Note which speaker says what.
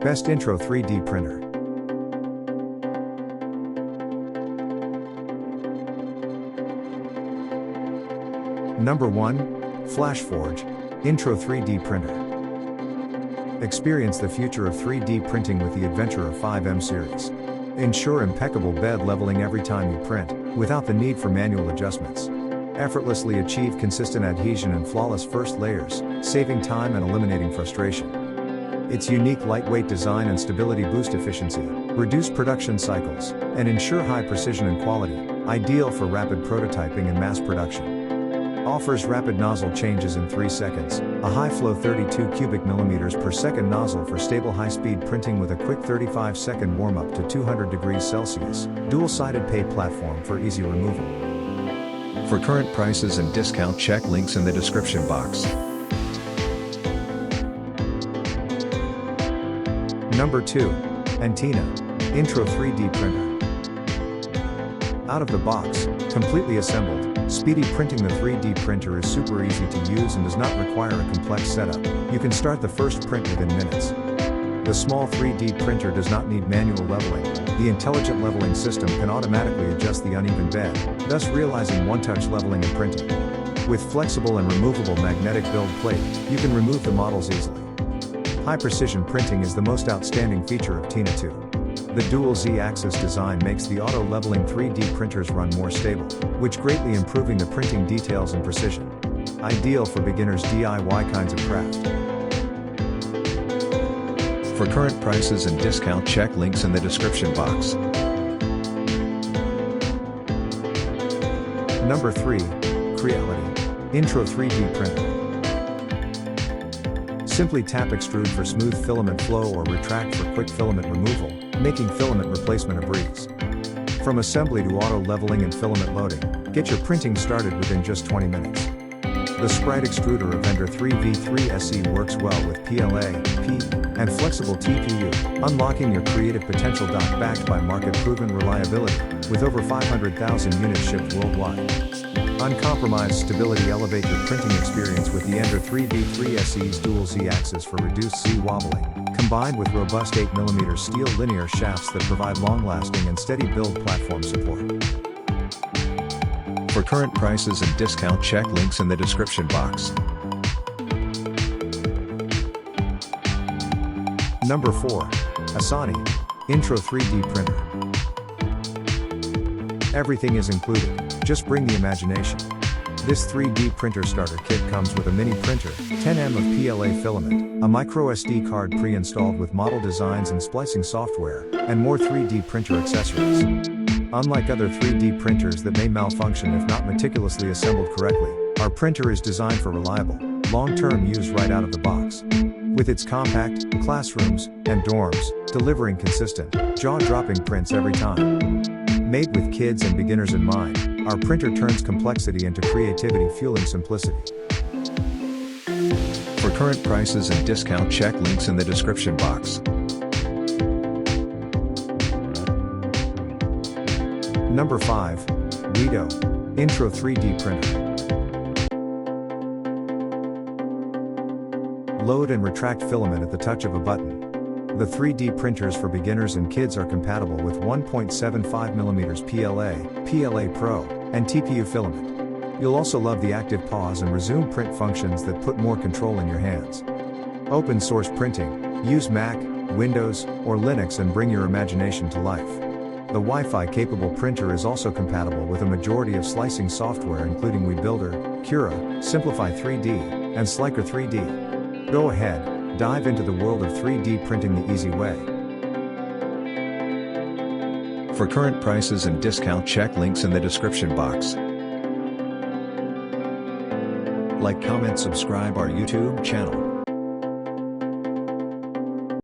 Speaker 1: Best Intro 3D Printer. Number 1. FlashForge Intro 3D Printer. Experience the future of 3D printing with the Adventurer 5M series. Ensure impeccable bed leveling every time you print, without the need for manual adjustments. Effortlessly achieve consistent adhesion and flawless first layers, saving time and eliminating frustration. Its unique lightweight design and stability boost efficiency, reduce production cycles, and ensure high precision and quality, ideal for rapid prototyping and mass production. Offers rapid nozzle changes in 3 seconds, a high-flow 32 cubic millimeters per second nozzle for stable high-speed printing with a quick 35-second warm-up to 200 degrees Celsius, dual-sided pay platform for easy removal. For current prices and discount, check links in the description box. Number 2. Antina Intro 3D Printer. Out of the box, completely assembled, speedy printing. The 3D printer is super easy to use and does not require a complex setup. You can start the first print within minutes. The small 3D printer does not need manual leveling. The intelligent leveling system can automatically adjust the uneven bed, thus realizing one-touch leveling and printing. With flexible and removable magnetic build plate, you can remove the models easily. High precision printing is the most outstanding feature of Tina 2. The dual Z-axis design makes the auto-leveling 3D printers run more stable, which greatly improving the printing details and precision. Ideal for beginners DIY kinds of craft. For current prices and discount, check links in the description box. Number 3. Creality Intro 3D Printer. Simply tap extrude for smooth filament flow or retract for quick filament removal, making filament replacement a breeze. From assembly to auto leveling and filament loading, get your printing started within just 20 minutes. The Sprite Extruder Avenger 3v3 SE works well with PLA, P, and flexible TPU, unlocking your creative potential. Backed by market-proven reliability, with over 500,000 units shipped worldwide. Uncompromised stability. Elevate your printing experience with the Ender 3v3 SE's dual Z-axis for reduced Z wobbling, combined with robust 8mm steel linear shafts that provide long-lasting and steady build platform support. For current prices and discount, check links in the description box. Number 4. Asani Intro 3D Printer. Everything is included, just bring the imagination. This 3D printer starter kit comes with a mini printer, 10mm of PLA filament, a microSD card pre-installed with model designs and splicing software, and more 3D printer accessories. Unlike other 3D printers that may malfunction if not meticulously assembled correctly, our printer is designed for reliable, long-term use right out of the box. With its compact, classrooms, and dorms, delivering consistent, jaw-dropping prints every time. Made with kids and beginners in mind, our printer turns complexity into creativity, fueling simplicity. For current prices and discount, check links in the description box. Number 5. Guido Intro 3D Printer. Load and retract filament at the touch of a button. The 3D printers for beginners and kids are compatible with 1.75mm PLA, PLA Pro, and TPU filament. You'll also love the active pause and resume print functions that put more control in your hands. Open source printing. Use Mac, Windows, or Linux and bring your imagination to life. The Wi-Fi capable printer is also compatible with a majority of slicing software including WeBuilder, Cura, Simplify 3D, and Slicer 3D. Go ahead, dive into the world of 3D printing the easy way. For current prices and discount, check links in the description box. Like, comment, subscribe our YouTube channel.